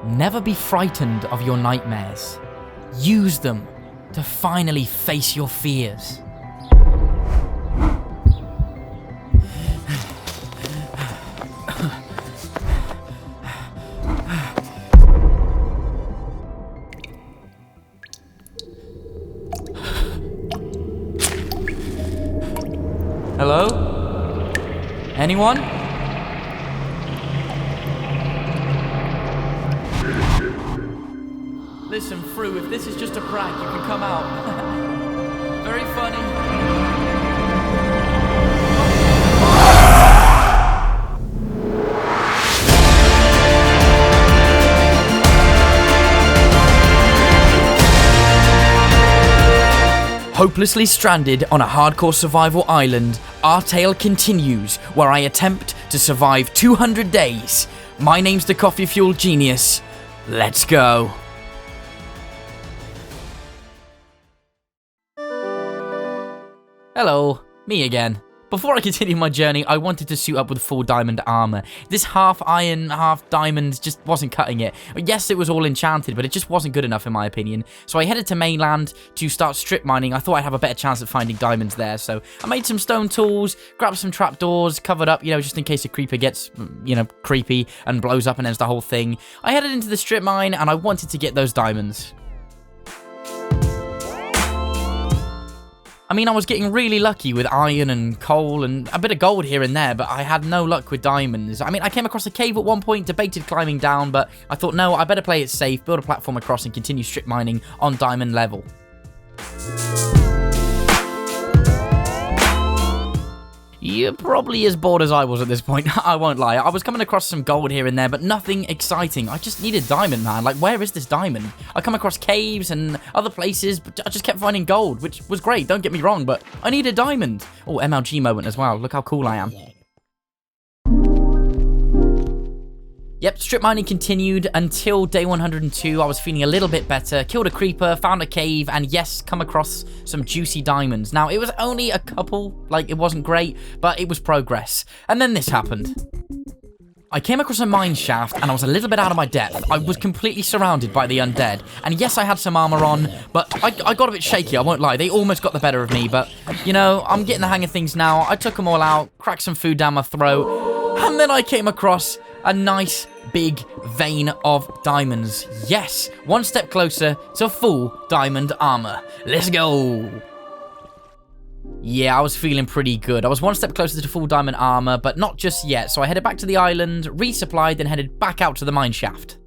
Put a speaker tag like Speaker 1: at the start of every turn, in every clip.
Speaker 1: Never be frightened of your nightmares. Use them to finally face your fears. Hello? Anyone? Listen, Fru, if this is just a prank, you can come out. Very funny. Hopelessly stranded on a hardcore survival island, our tale continues, where I attempt to survive 200 days. My name's the Coffee Fuel Genius. Let's go. Hello, me again. Before I continue my journey, I wanted to suit up with full diamond armor. This half iron, half diamond just wasn't cutting it. Yes, it was all enchanted, but it just wasn't good enough in my opinion. So I headed to mainland to start strip mining. I thought I'd have a better chance at finding diamonds there. So I made some stone tools, grabbed some trapdoors, covered up, just in case a creeper gets, creepy and blows up and ends the whole thing. I headed into the strip mine and I wanted to get those diamonds. I mean, I was getting really lucky with iron and coal and a bit of gold here and there, but I had no luck with diamonds. I mean, I came across a cave at one point, debated climbing down, but I thought, no, I better play it safe, build a platform across and continue strip mining on diamond level. You're probably as bored as I was at this point, I won't lie. I was coming across some gold here and there, but nothing exciting. I just needed diamond, man. Like, where is this diamond? I come across caves and other places, but I just kept finding gold, which was great, don't get me wrong, but I need a diamond. Oh, MLG moment as well. Look how cool I am. Yep, strip mining continued until day 102. I was feeling a little bit better, killed a creeper, found a cave, and yes, come across some juicy diamonds. Now, it was only a couple, like, it wasn't great, but it was progress. And then this happened. I came across a mine shaft, and I was a little bit out of my depth. I was completely surrounded by the undead. And yes, I had some armor on, but I got a bit shaky, I won't lie. They almost got the better of me, but, I'm getting the hang of things now. I took them all out, cracked some food down my throat, and then I came across a nice big vein of diamonds. Yes, one step closer to full diamond armor. Let's go. Yeah, I was feeling pretty good. I was one step closer to full diamond armor, but not just yet. So I headed back to the island, resupplied, and headed back out to the mine shaft.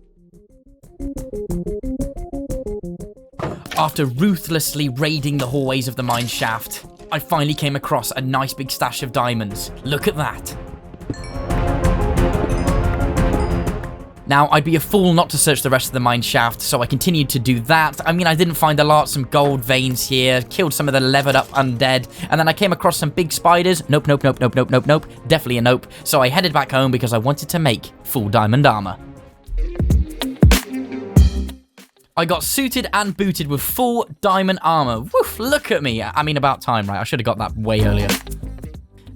Speaker 1: After ruthlessly raiding the hallways of the mine shaft, I finally came across a nice big stash of diamonds. Look at that. Now, I'd be a fool not to search the rest of the mine shaft, so I continued to do that. I mean, I didn't find a lot, some gold veins here, killed some of the levered up undead, and then I came across some big spiders. Nope, nope, nope, nope, nope, nope, nope. Definitely a nope. So I headed back home because I wanted to make full diamond armor. I got suited and booted with full diamond armor. Woof, look at me. I mean, about time, right? I should have got that way earlier.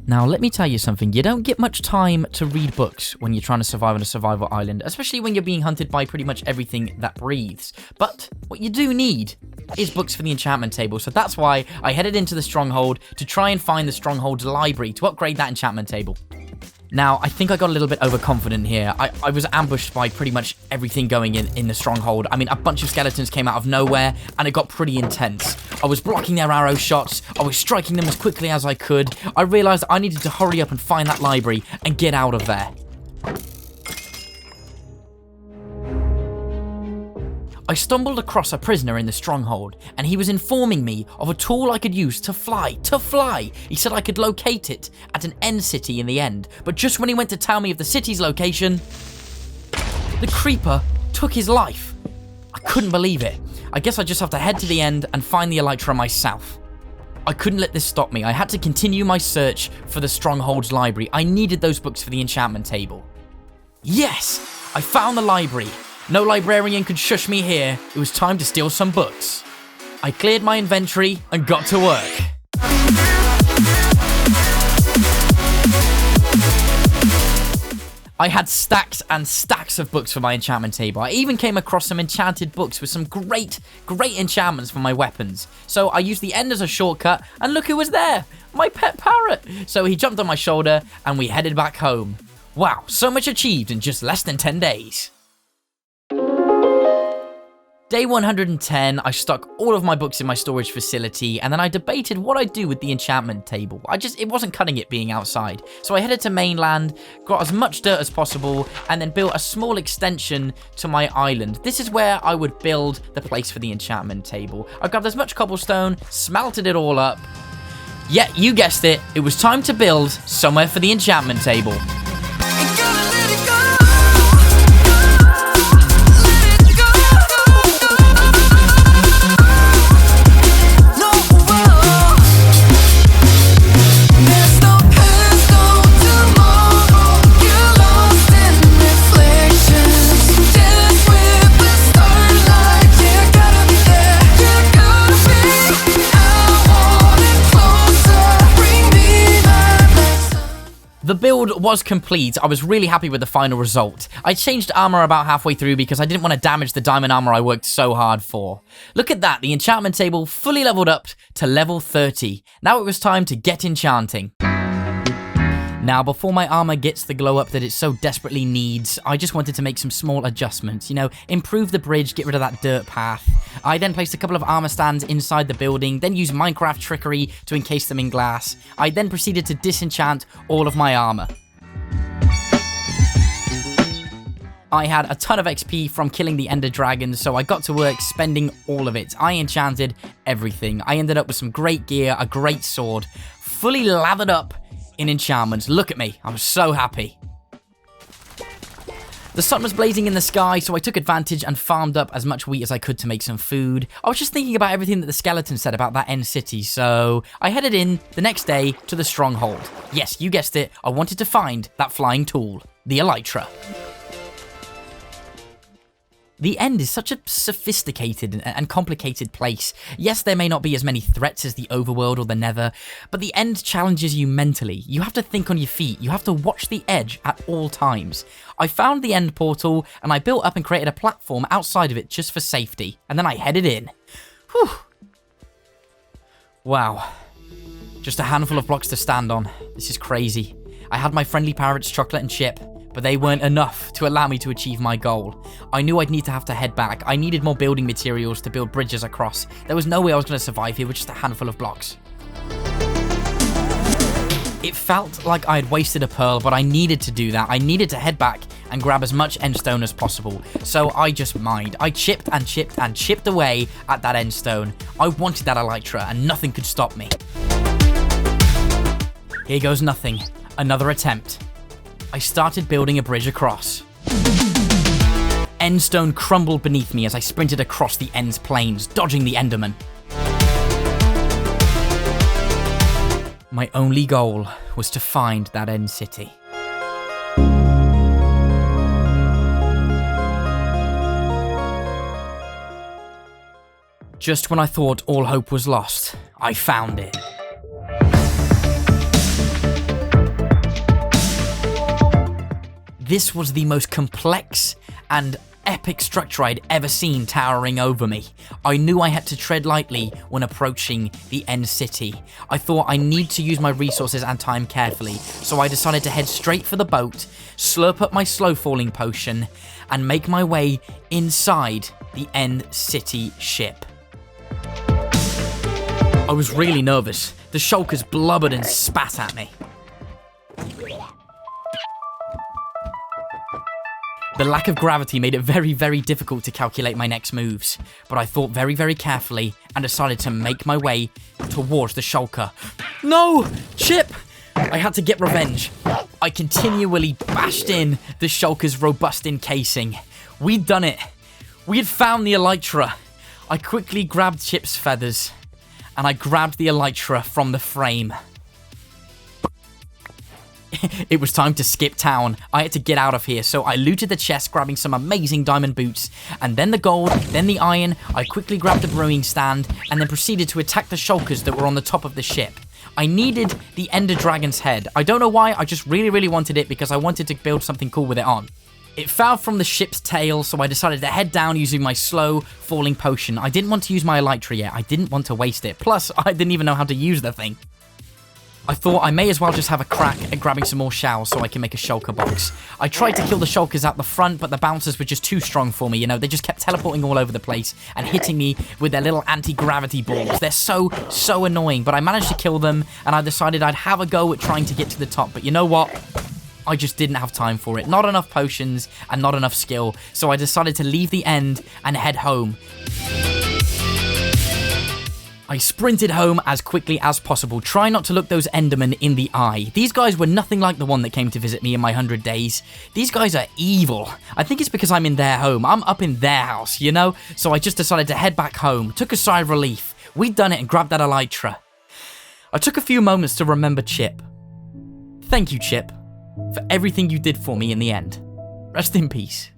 Speaker 1: Now, let me tell you something. You don't get much time to read books when you're trying to survive on a survival island, especially when you're being hunted by pretty much everything that breathes. But what you do need is books for the enchantment table, so that's why I headed into the stronghold to try and find the stronghold's library to upgrade that enchantment table. Now, I think I got a little bit overconfident here. I was ambushed by pretty much everything going in the stronghold. I mean, a bunch of skeletons came out of nowhere, and it got pretty intense. I was blocking their arrow shots. I was striking them as quickly as I could. I realized I needed to hurry up and find that library and get out of there. I stumbled across a prisoner in the stronghold, and he was informing me of a tool I could use to fly. He said I could locate it at an end city in the end, but just when he went to tell me of the city's location, the creeper took his life. I couldn't believe it. I guess I just have to head to the end and find the elytra myself. I couldn't let this stop me. I had to continue my search for the stronghold's library. I needed those books for the enchantment table. Yes! I found the library. No librarian could shush me here. It was time to steal some books. I cleared my inventory and got to work. I had stacks and stacks of books for my enchantment table. I even came across some enchanted books with some great enchantments for my weapons. So I used the end as a shortcut, and look who was there! My pet parrot! So he jumped on my shoulder, and we headed back home. Wow, so much achieved in just less than 10 days. Day 110, I stuck all of my books in my storage facility, and then I debated what I'd do with the enchantment table. It wasn't cutting it being outside. So I headed to mainland, got as much dirt as possible, and then built a small extension to my island. This is where I would build the place for the enchantment table. I grabbed as much cobblestone, smelted it all up. Yeah, you guessed it, it was time to build somewhere for the enchantment table. The build was complete. I was really happy with the final result. I changed armor about halfway through because I didn't want to damage the diamond armor I worked so hard for. Look at that, the enchantment table fully leveled up to level 30. Now it was time to get enchanting. Now, before my armor gets the glow up that it so desperately needs, I just wanted to make some small adjustments. You know, improve the bridge, get rid of that dirt path. I then placed a couple of armor stands inside the building, then used Minecraft trickery to encase them in glass. I then proceeded to disenchant all of my armor. I had a ton of XP from killing the Ender Dragons, so I got to work spending all of it. I enchanted everything. I ended up with some great gear, a great sword, fully lathered up in enchantments. Look at me, I was so happy. The sun was blazing in the sky, so I took advantage and farmed up as much wheat as I could to make some food. I was just thinking about everything that the skeleton said about that end city, so I headed in the next day to the stronghold. Yes, you guessed it, I wanted to find that flying tool, the elytra. The End is such a sophisticated and complicated place. Yes, there may not be as many threats as the Overworld or the Nether, but the End challenges you mentally. You have to think on your feet. You have to watch the edge at all times. I found the End portal, and I built up and created a platform outside of it just for safety, and then I headed in. Whew. Wow. Just a handful of blocks to stand on. This is crazy. I had my friendly parrots, Chocolate and Chip, but they weren't enough to allow me to achieve my goal. I knew I'd need to have to head back. I needed more building materials to build bridges across. There was no way I was going to survive here with just a handful of blocks. It felt like I had wasted a pearl, but I needed to do that. I needed to head back and grab as much endstone as possible. So I just mined. I chipped and chipped and chipped away at that endstone. I wanted that elytra and nothing could stop me. Here goes nothing. Another attempt. I started building a bridge across. Endstone crumbled beneath me as I sprinted across the End's plains, dodging the Enderman. My only goal was to find that End city. Just when I thought all hope was lost, I found it. This was the most complex and epic structure I'd ever seen towering over me. I knew I had to tread lightly when approaching the End city. I thought I need to use my resources and time carefully, so I decided to head straight for the boat, slurp up my slow falling potion, and make my way inside the End city ship. I was really nervous. The shulkers blubbered and spat at me. The lack of gravity made it very, very difficult to calculate my next moves, but I thought very, very carefully and decided to make my way towards the shulker. No! Chip! I had to get revenge. I continually bashed in the shulker's robust encasing. We'd done it. We had found the elytra. I quickly grabbed Chip's feathers, and I grabbed the elytra from the frame. It was time to skip town. I had to get out of here, so I looted the chest, grabbing some amazing diamond boots, and then the gold, then the iron. I quickly grabbed the brewing stand, and then proceeded to attack the shulkers that were on the top of the ship. I needed the Ender Dragon's head. I don't know why, I just really wanted it because I wanted to build something cool with it on. It fell from the ship's tail, so I decided to head down using my slow falling potion. I didn't want to use my elytra yet. I didn't want to waste it. Plus, I didn't even know how to use the thing. I thought I may as well just have a crack at grabbing some more shells so I can make a shulker box. I tried to kill the shulkers out the front, but the bouncers were just too strong for me, you know? They just kept teleporting all over the place and hitting me with their little anti-gravity balls. They're so annoying, but I managed to kill them, and I decided I'd have a go at trying to get to the top. But you know what? I just didn't have time for it. Not enough potions and not enough skill, so I decided to leave the end and head home. I sprinted home as quickly as possible, trying not to look those Endermen in the eye. These guys were nothing like the one that came to visit me in my 100 days. These guys are evil. I think it's because I'm in their home. I'm up in their house, you know? So I just decided to head back home, took a sigh of relief. We'd done it and grabbed that elytra. I took a few moments to remember Chip. Thank you, Chip, for everything you did for me in the end. Rest in peace.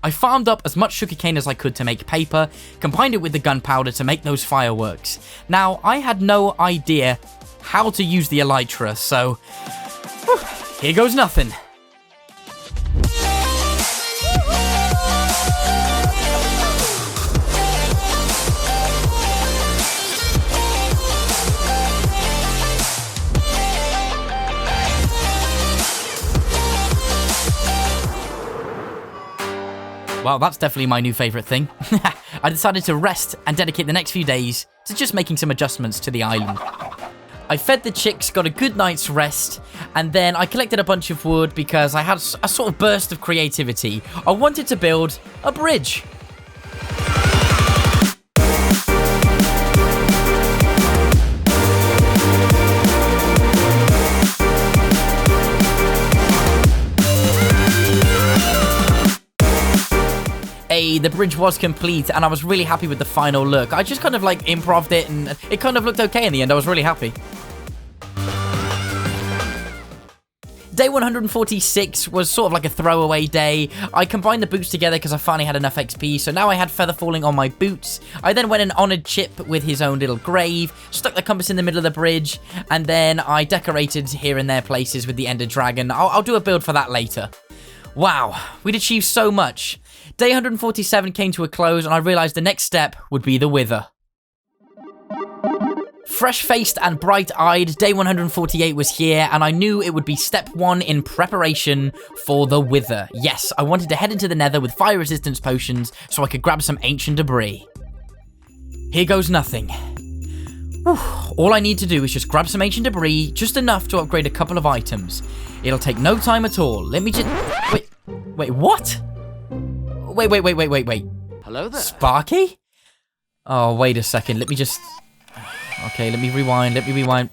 Speaker 1: I farmed up as much sugarcane as I could to make paper, combined it with the gunpowder to make those fireworks. Now, I had no idea how to use the elytra, so here goes nothing. Well, that's definitely my new favourite thing. I decided to rest and dedicate the next few days to just making some adjustments to the island. I fed the chicks, got a good night's rest, and then I collected a bunch of wood because I had a sort of burst of creativity. I wanted to build a bridge. The bridge was complete and I was really happy with the final look. I just kind of like improv'd it and it kind of looked okay in the end. I was really happy. Day 146 was sort of like a throwaway day. I combined the boots together because I finally had enough XP, so now I had feather falling on my boots. I then went and honoured Chip with his own little grave, stuck the compass in the middle of the bridge, and then I decorated here and there places with the Ender Dragon. I'll do a build for that later. Wow, we'd achieved so much. Day 147 came to a close and I realised the next step would be the Wither. Fresh-faced and bright-eyed, day 148 was here and I knew it would be step 1 in preparation for the Wither. Yes, I wanted to head into the Nether with fire resistance potions so I could grab some ancient debris. Here goes nothing. Whew. All I need to do is just grab some ancient debris, just enough to upgrade a couple of items. It'll take no time at all. Let me just... Wait, what? Wait.
Speaker 2: Hello there.
Speaker 1: Sparky? Oh, wait a second. Let me just... Okay, let me rewind.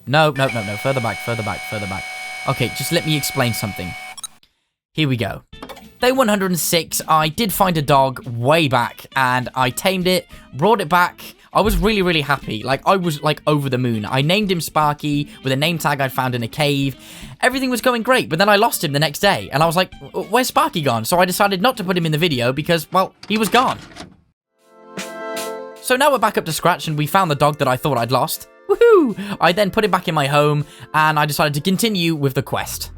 Speaker 1: No. Further back. Okay, just let me explain something. Here we go. Day 106, I did find a dog way back, and I tamed it, brought it back. I was really happy. Like, I was, like, over the moon. I named him Sparky with a name tag I'd found in a cave. Everything was going great, but then I lost him the next day, and I was like, where's Sparky gone? So I decided not to put him in the video because, well, he was gone. So now we're back up to scratch, and we found the dog that I thought I'd lost. Woohoo! I then put it back in my home, and I decided to continue with the quest.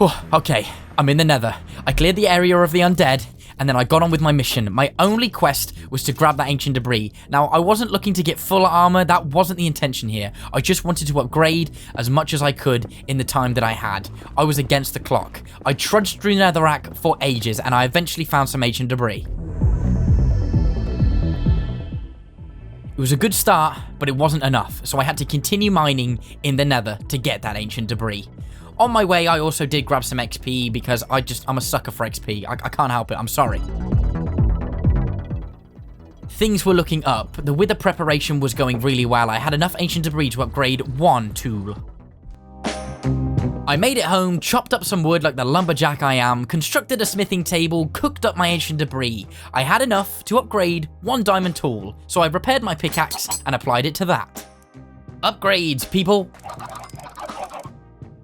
Speaker 1: Oh, okay, I'm in the Nether. I cleared the area of the undead, and then I got on with my mission. My only quest was to grab that ancient debris. Now, I wasn't looking to get full armor. That wasn't the intention here. I just wanted to upgrade as much as I could in the time that I had. I was against the clock. I trudged through Netherrack for ages, and I eventually found some ancient debris. It was a good start, but it wasn't enough, so I had to continue mining in the Nether to get that ancient debris. On my way, I also did grab some XP because I'm a sucker for XP. I can't help it. I'm sorry. Things were looking up. The Wither preparation was going really well. I had enough ancient debris to upgrade one tool. I made it home, chopped up some wood like the lumberjack I am, constructed a smithing table, cooked up my ancient debris. I had enough to upgrade one diamond tool, so I repaired my pickaxe and applied it to that. Upgrades, people!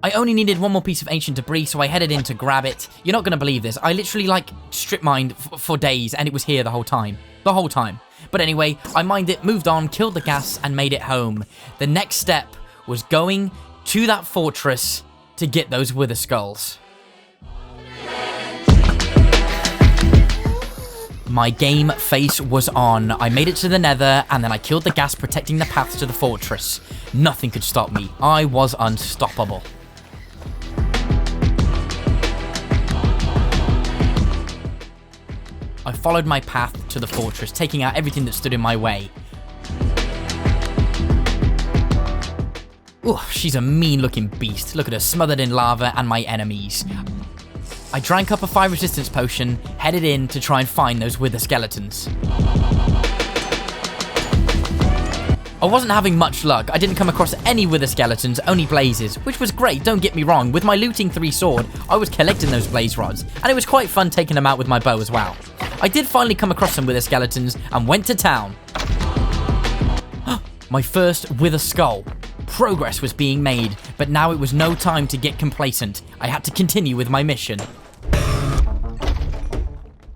Speaker 1: I only needed one more piece of ancient debris, so I headed in to grab it. You're not going to believe this. I literally, strip mined for days, and it was here the whole time. The whole time. But anyway, I mined it, moved on, killed the ghast, and made it home. The next step was going to that fortress to get those wither skulls. My game face was on. I made it to the nether, and then I killed the ghast protecting the path to the fortress. Nothing could stop me. I was unstoppable. I followed my path to the fortress, taking out everything that stood in my way. Ooh, she's a mean-looking beast. Look at her, smothered in lava and my enemies. I drank up a fire resistance potion, headed in to try and find those wither skeletons. I wasn't having much luck. I didn't come across any wither skeletons, only blazes, which was great, don't get me wrong. With my looting 3 sword, I was collecting those blaze rods, and it was quite fun taking them out with my bow as well. I did finally come across some wither skeletons and went to town. My first wither skull. Progress was being made, but now it was no time to get complacent. I had to continue with my mission.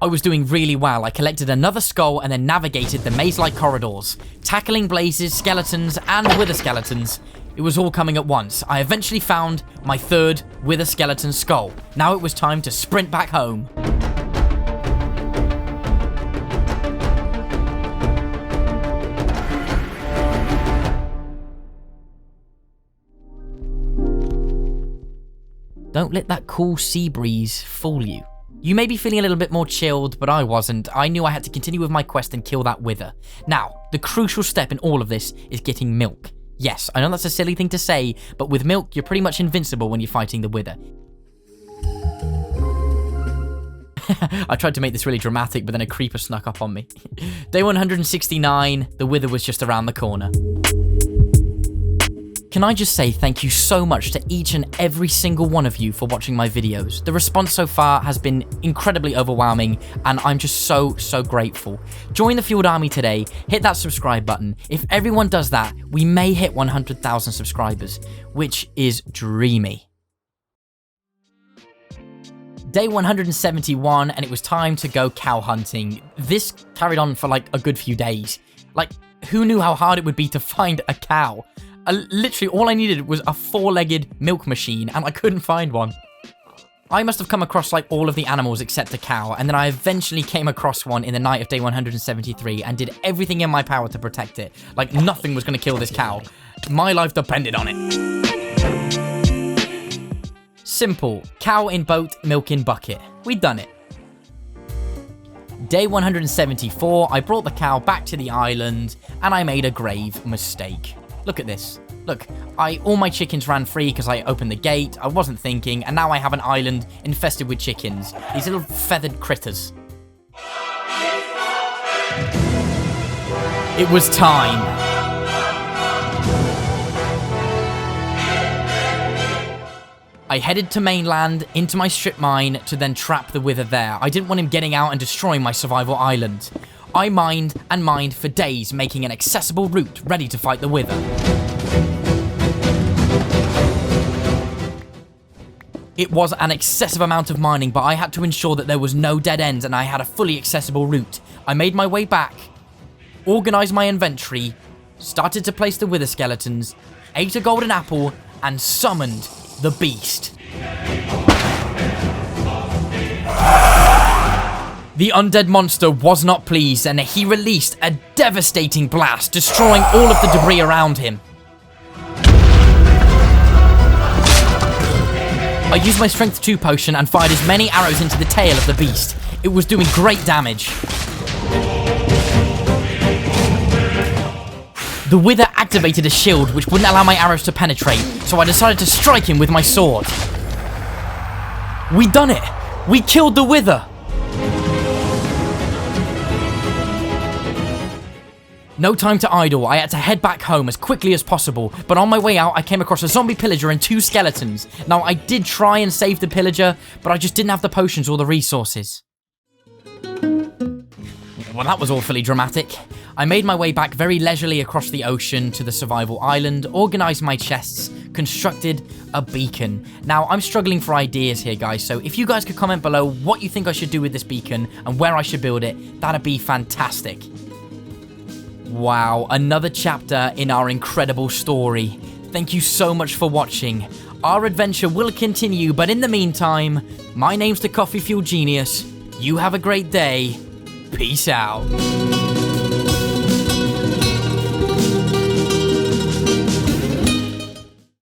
Speaker 1: I was doing really well. I collected another skull and then navigated the maze-like corridors, tackling blazes, skeletons, and wither skeletons. It was all coming at once. I eventually found my 3rd wither skeleton skull. Now it was time to sprint back home. Don't let that cool sea breeze fool you. You may be feeling a little bit more chilled, but I wasn't. I knew I had to continue with my quest and kill that wither. Now, the crucial step in all of this is getting milk. Yes, I know that's a silly thing to say, but with milk, you're pretty much invincible when you're fighting the wither. I tried to make this really dramatic, but then a creeper snuck up on me. Day 169, the wither was just around the corner. Can I just say thank you so much to each and every single one of you for watching my videos. The response so far has been incredibly overwhelming, and I'm just so grateful. Join the Fueled Army today, hit that subscribe button. If everyone does that, we may hit 100,000 subscribers, which is dreamy. Day 171, and it was time to go cow hunting. This carried on for like a good few days. Like, who knew how hard it would be to find a cow? Literally, all I needed was a 4-legged milk machine, and I couldn't find one. I must have come across like all of the animals except a cow, and then I eventually came across one in the night of day 173 and did everything in my power to protect it. Like, nothing was going to kill this cow. My life depended on it. Simple. Cow in boat, milk in bucket. We'd done it. Day 174, I brought the cow back to the island, and I made a grave mistake. Look at this. Look, all my chickens ran free because I opened the gate, I wasn't thinking, and now I have an island infested with chickens. These little feathered critters. It was time. I headed to mainland, into my strip mine, to then trap the wither there. I didn't want him getting out and destroying my survival island. I mined and mined for days, making an accessible route ready to fight the wither. It was an excessive amount of mining, but I had to ensure that there was no dead ends and I had a fully accessible route. I made my way back, organized my inventory, started to place the wither skeletons, ate a golden apple, and summoned the beast. The undead monster was not pleased, and he released a devastating blast, destroying all of the debris around him. I used my Strength 2 potion and fired as many arrows into the tail of the beast. It was doing great damage. The wither activated a shield which wouldn't allow my arrows to penetrate, so I decided to strike him with my sword. We'd done it! We killed the wither! No time to idle, I had to head back home as quickly as possible, but on my way out I came across a zombie pillager and 2 skeletons. Now I did try and save the pillager, but I just didn't have the potions or the resources. Well, that was awfully dramatic. I made my way back very leisurely across the ocean to the survival island, organised my chests, constructed a beacon. Now, I'm struggling for ideas here, guys, so if you guys could comment below what you think I should do with this beacon and where I should build it, that'd be fantastic. Wow, another chapter in our incredible story. Thank you so much for watching. Our adventure will continue, but in the meantime, my name's the Coffee Fuel Genius. You have a great day. Peace out.